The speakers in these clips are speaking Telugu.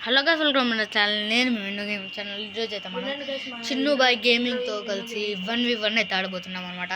Hello guys, welcome to my channel. నేను మీ విన్ను గేమ్ ఛానల్. ఈరోజు అయితే మనం చిన్ను బాయ్ గేమింగ్తో కలిసి 1v1 అయితే ఆడబోతున్నాం అనమాట.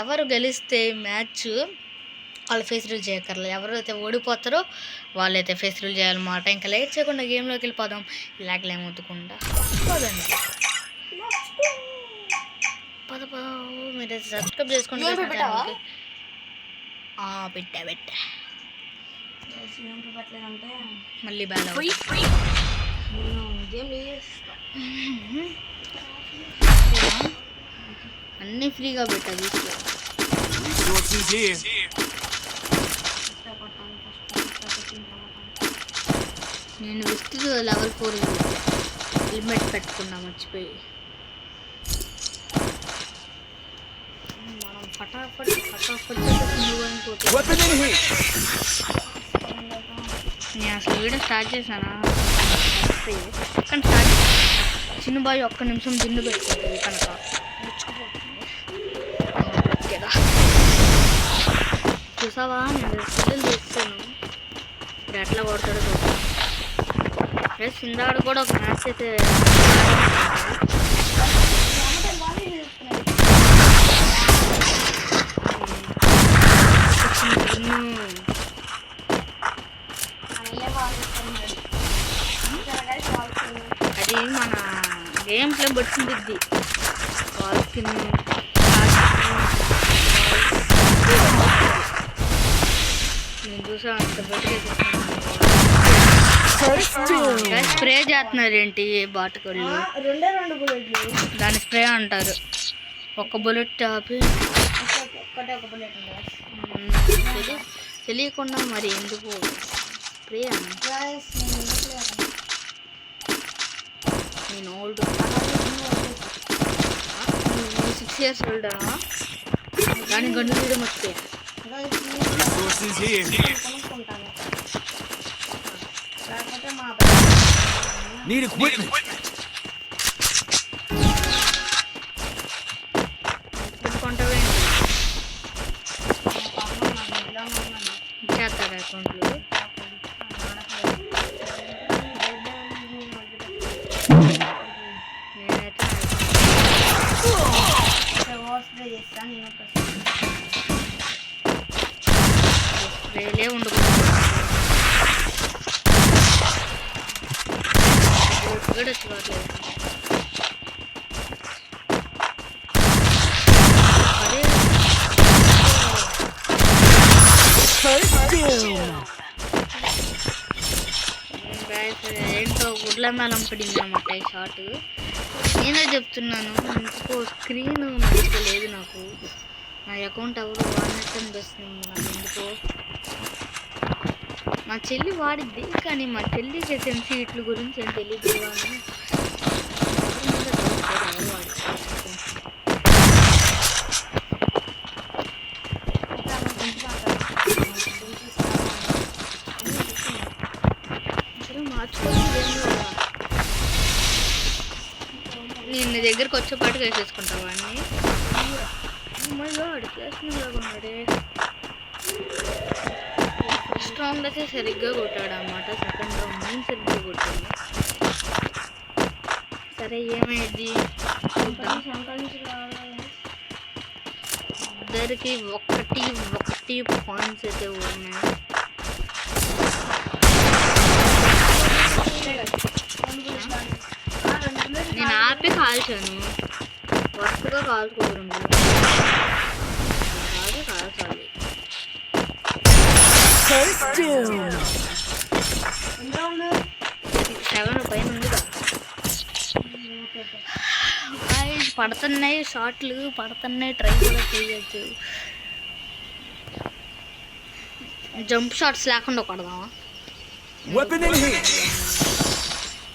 ఎవరు గెలిస్తే మ్యాచ్ వాళ్ళు ఫేస్ రీల్ చేయక్కర్లేదు. ఎవరైతే ఓడిపోతారో వాళ్ళైతే ఫేస్ రీల్ చేయాలన్నమాట. ఇంకా లేట్ చేయకుండా గేమ్లోకి వెళ్ళిపోదాం. ఇలాగలే ముద్దుకుండా పోదండి. మీరు సబ్స్క్రైబ్ చేసుకోండి. పెట్టా మళ్ళీ బాగా అన్నీ ఫ్రీగా పెట్టా తీసుకో. నేను విస్తృత లెవెల్ 4 హెల్మెట్ పెట్టుకున్నా మర్చిపోయి. మనం ఫటాఫట్ నేను అసలు వీడియో స్టార్ట్ చేశానా కానీ స్టార్ట్ చిన్న బాయ్ ఒక్క నిమిషం దిండు పెట్టుకుంటుంది కనుక ముచ్చుకుపోతుంది. చూసావా, నేను పిల్లలు చేస్తాను. ఇప్పుడు ఎట్లా కొడతాడో చూస్తాను. సిందాడు కూడా ఒక మ్యాచ్ అయితే అది మన గేమ్ ప్లే బట్టింది. నేను చూసా అంత స్ప్రే చేస్తున్నారు ఏంటి బాటకోళ్ళు. దాని స్ప్రే అంటారు. ఒక బుల్లెట్ ఆపి తెలియకుండా మరి ఎందుకు స్ప్రే నేను ఓల్డ్ 6 years ఓల్డా కానీ గన్ను తీయడం మర్చిపోయా. చేస్తాడు అకౌంట్లు. నేనైతే స్ప్రేలే ఉండకూడదు. కూడా చూడలేదు. ఏంటో గుడ్ల మేళం పడింది అన్నమాట ఈ షాట్. నేనే చెప్తున్నాను, ఇంకో స్క్రీన్ మంచిగా లేదు నాకు. నా అకౌంట్ ఎవరు వాడినట్టు అనిపిస్తుంది నాకు ఎందుకో. మా చెల్లి వాడిద్ది కానీ మా చెల్లికి సీట్ల గురించి ఏం తెలియదు. నిన్న దగ్గరకు వచ్చేపాటుగా వేసేసుకుంటావా అన్నీ. వాడు చేసినలాగా ఉన్నాడే. ఫస్ట్ రౌండ్ అయితే సరిగ్గా కొట్టాడు అన్నమాట. సెకండ్ రౌండ్ నేను సరిగ్గా కొట్టాను. సరే ఏమైంది ఇద్దరికి ఒకటి పాయింట్స్ అయితే ఉన్నాయి. నేను ఆపి కాల్చాను. వరుసగా కాల్చుకోవడం కాల్చాలి. 7 పైన ఉందిగా. పడుతున్నాయి షాట్లు పడుతున్నాయి. ట్రై కూడా చేయొచ్చు. జంప్ షాట్స్ లేకుండా కొడదామా?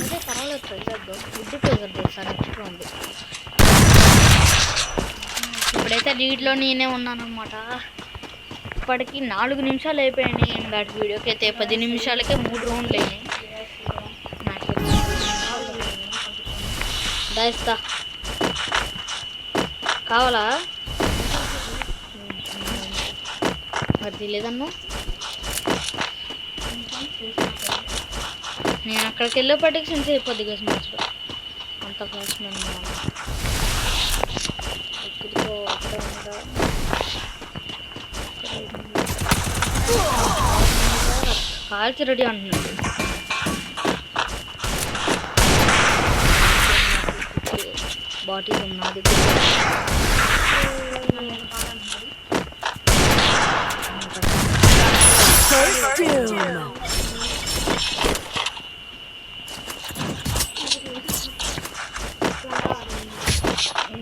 అదే పర్వాలేదు, ట్రై చేద్దాం. ఫుడ్ ప్రెజర్ చేస్తాను ఎక్స్ట్రా ఉంది. ఇప్పుడైతే లీడ్లో నేనే ఉన్నాను అన్నమాట. ఇప్పటికి 4 నిమిషాలు అయిపోయాయి. ఇందాటి వీడియోకి అయితే 10 నిమిషాలకే 3 రౌండ్లు అయినాయి. దాయిస్తా కావాలా మరి తెలియదన్నా. నేను అక్కడికి వెళ్ళేపటికి సెన్స్ అయిపోద్ది గైస్ మ్యాచ్లో. అంత ఫాస్ట్ మేము ఎక్కడికో అక్కడ కాల్చి రెడీ అంటున్నాడు. బాటిల్ ఉన్నది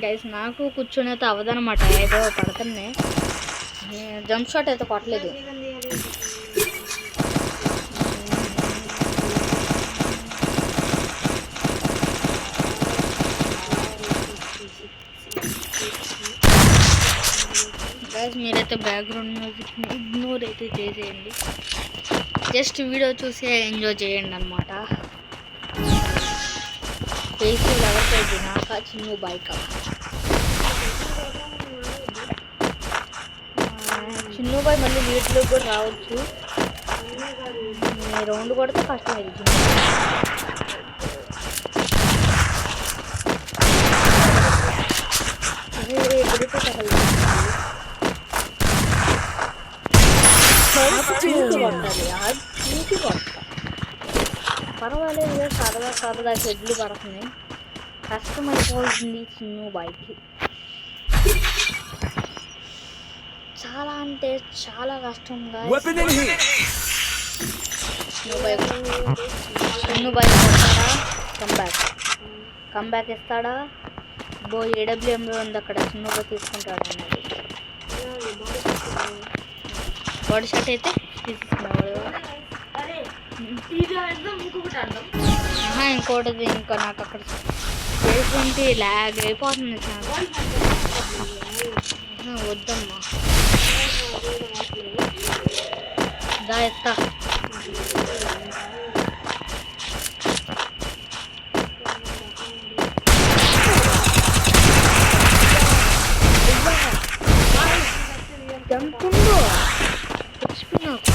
గైస్. నాకు కూర్చొని అయితే అవ్వదనమాట, ఏదో పడుతున్నాయి. జంప్ షాట్ అయితే కొట్టలేదు. గైస్ మీరైతే బ్యాక్గ్రౌండ్ మ్యూజిక్ని ఇగ్నోర్ అయితే చేసేయండి. జస్ట్ వీడియో చూసి ఎంజాయ్ చేయండి అనమాట. పేసీ ఎవరికైతే నాక చిన్ను బైక్ చిన్ను బాయ్ మళ్ళీ లీడ్లో కూడా రావచ్చు. రౌండ్ కొడితే కష్టమైంది. పర్వాలేదు, సరదా సరదా హెడ్లు పడుతున్నాయి. కష్టమైపోతుంది చిన్ను బైక్కి. చాలా అంటే చాలా కష్టంగా చిన్ను బైక్ వస్తాడా, కంబ్యాక్ ఇస్తాడా? ఏడబ్ల్యూఎంలో ఉంది అక్కడ, చిన్ను బైక్ తీసుకుంటాడు అన్నది. బాడీ షాట్ అయితే తీసుకున్నాడు. ఇంకోటిది ఇంకా నాకు అక్కడ చేసుకుంటే లాగ్ అయిపోతుంది. వద్దమ్మా దా ఎత్తా. జంపుండు హెచ్పి నాకు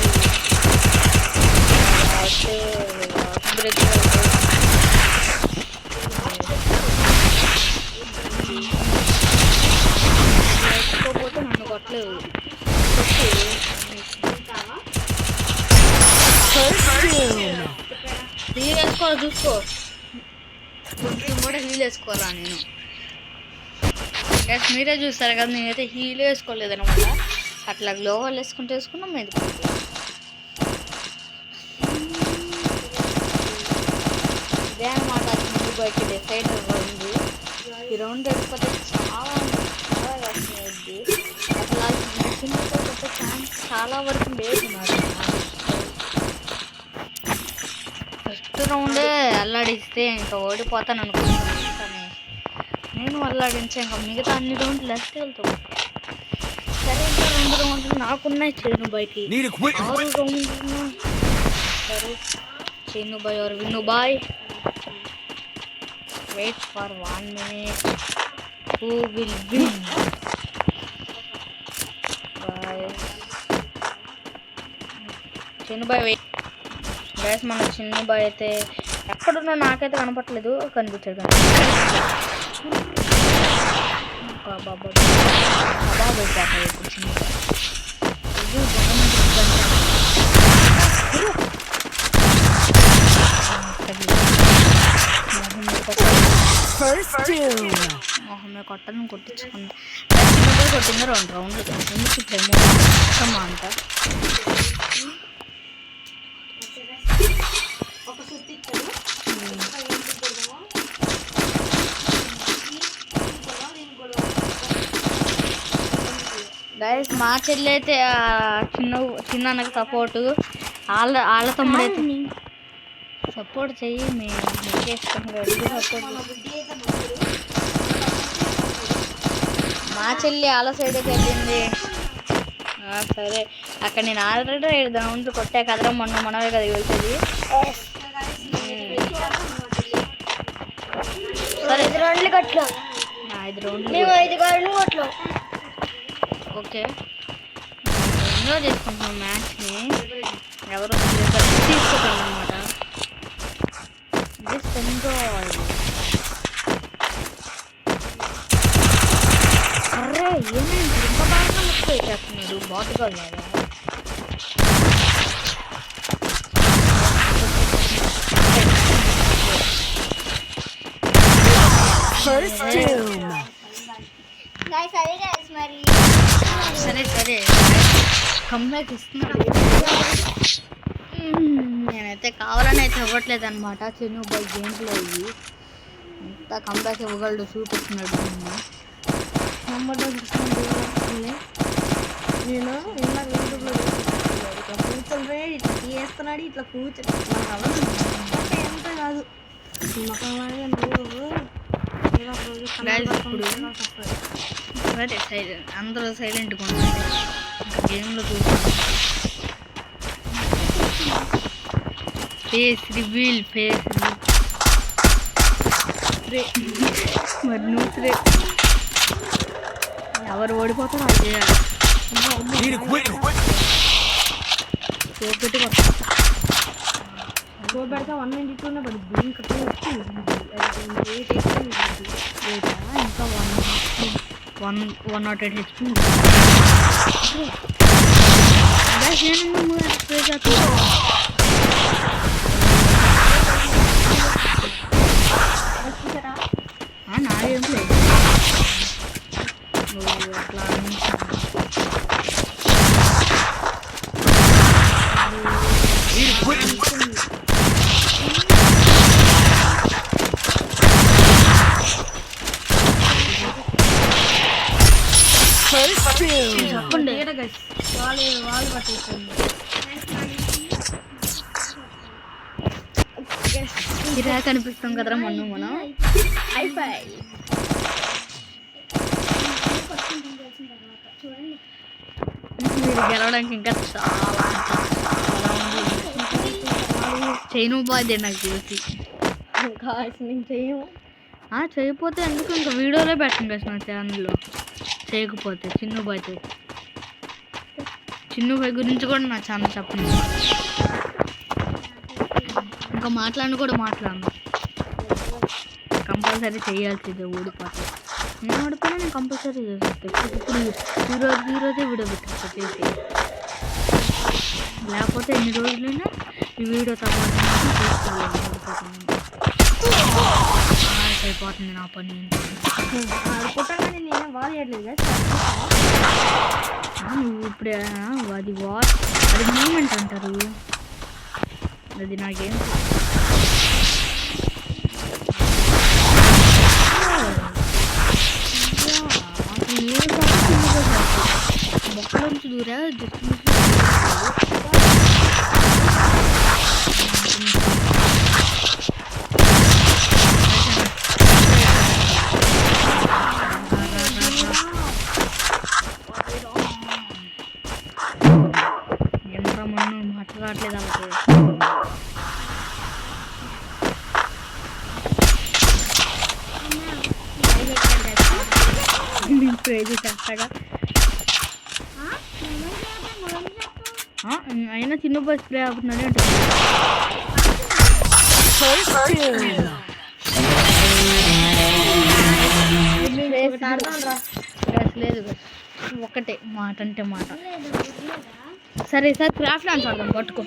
బ్రేక్ వేసుకోకపోతే నన్ను కొట్టలేదు. హీల్ వేసుకోవాలి, చూసుకో కొంచెం కూడా హీల్ వేసుకోవాలా నేను. గ్యాస్ మీరే చూస్తారు కదా, నేనైతే హీల్ వేసుకోలేదు అనమాట. అట్లా గ్లోవల్ వేసుకున్నాం మీద. ఇదే అనమాట చిన్ను బైక్ డిసైడ్ అవ్వండి. ఈ రౌండ్ వెళ్ళిపోతే చాలా చాలా కష్టమైంది. అసలు చిన్నతో కొట్టే ఛాన్స్ చాలా వరకు లేదు నాకు. ఫస్ట్ రౌండే అల్లాడిస్తే ఇంకా ఓడిపోతాను అనుకుంటున్నాను, కానీ నేను అల్లాడించా. ఇంకా మిగతా అన్ని రౌండ్లు లెస్ట్ వెళ్తావు. సరే ఇంకా 2 రౌండ్లు నాకున్నాయి చిన్ను బైకి. 6 రౌండ్లు. సరే చిన్ను బాయ్ और Vinnu boy, wait for 1 minute. Who will win? Chinnu boy wait. Guys మన చిన్ను బాయ్ అయితే ఎక్కడున్నా నాకైతే కనపట్లేదు, కనిపించాడు కానీ బాబా మొహమ్మే కొట్టను కొట్టించుకున్నా. కొట్టింది 2 రౌండ్లు. ఎందుకు ఇప్పుడేమో ఇష్టమా అంట. గైస్ మా చెల్లి అయితే చిన్నకి సపోర్టు, వాళ్ళ తమ్ముడు అయితే సపోర్ట్ చెయ్యి. మేము సపోర్ట్. మా చెల్లి వాళ్ళ సైడ్కి వెళ్ళింది. సరే అక్కడ నేను ఆల్రెడీ 5 రౌండ్లు కొట్టా కదరా, మనమే కదా వెళ్తుంది. సరే 5 రౌండ్లు కొట్లా, 5 రౌండ్లు కొట్లా. ఓకే ఎంజాయ్ చేసుకుంటున్నాం మ్యాచ్ని. ఎవరు తీసుకోకండి అనమాట. సరే సరే కంబ్యాక్ ఇస్తున్నాడు. నేనైతే కావాలని అయితే ఇవ్వట్లేదు అనమాట. చిన్న బాయ్ గేమ్ ప్లే అయ్యి ఇంత కంబ్యాక్ ఇవ్వగలడు చూపిస్తున్నాడు. నేను ఇలా యూట్యూబ్లో ఇట్లా కూర్చుంటే ఇట్లా తీస్తున్నాడు, ఇట్లా కూర్చొని ఎంత కాదు సరే సైలెంట్ అందరూ సైలెంట్గా ఉండండి. గేమ్లో కూర్చొని ఫేస్ రివీల్ మరి నువ్వు ఎవరు ఓడిపోతారో అది చేయాలి. పెడితే 192 పడుద్ది. ఇంకా 2 ఇంకా 108 HP. నాదేం లేదు అట్లా చెప్పండి. వాళ్ళు పట్టేస్తుంది. ఇలా కనిపిస్తాం కదరా మనం అయిపోయి. మీరు గెలవడానికి ఇంకా చాలా చేయను బాధ్యత నాకు తెలిసి. చేయకపోతే ఎందుకు ఇంకా వీడియోలో పెట్టండి కదా నా ఛానల్లో. చేయకపోతే చిన్ను బాయ్ గురించి కూడా నా ఛానల్ చెప్పండి. ఇంకా మాట్లాడను కంపల్సరీ చేయాల్సిందే. ఓడిపోతే నేను ఓడిపోయినా నేను కంపల్సరీ చేస్తాను. ఇప్పుడు ఈరోజే వీడియో పెట్టేస్తా చేసి. లేకపోతే ఎన్ని రోజులైనా ఈ వీడియో తర్వాత అయిపోతుంది నా పని. నువ్వు ఇప్పుడే అది మూమెంట్ అంటారు. అది నాకేం మొక్కల నుంచి దూరా జస్ట్ ఎంత మన్ను మాట్లాడలేదు అలాగే. ప్రేజ్ చేస్తాగా అయినా చిన్న బాయ్ స్ప్రే అవుతున్నాడే అంటే లేదు ఒకటే మాట అంటే మాట. సరే సార్ క్రాఫ్ట్ డాన్స్ ఆడదాం పట్టుకో.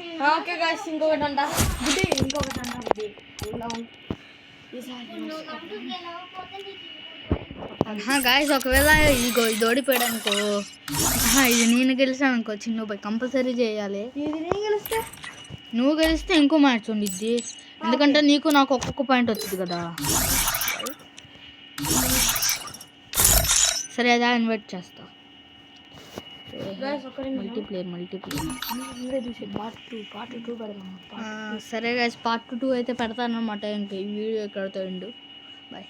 గాయస్ ఒకవేళ ఇదిగో ఇది ఓడిపోయాడు అనుకో, ఇది నేను గెలిచాను అనుకో చిన్న బాయ్ కంపల్సరీ చేయాలి. నువ్వు గెలిస్తే ఇంకో మ్యాచ్ ఉండిద్ది. ఎందుకంటే నీకు నాకు ఒక్కొక్క పాయింట్ వచ్చింది కదా. సరే అదా ఇన్వైట్ చేస్తా. మల్టీప్లేయర్ పార్ట్ 2 పెడదాం. సరే గైస్ పార్ట్ 2 అయితే పెడతాను అనమాట. ఇంకా ఈ వీడియో ఎక్కడితో ఎండు. బాయ్.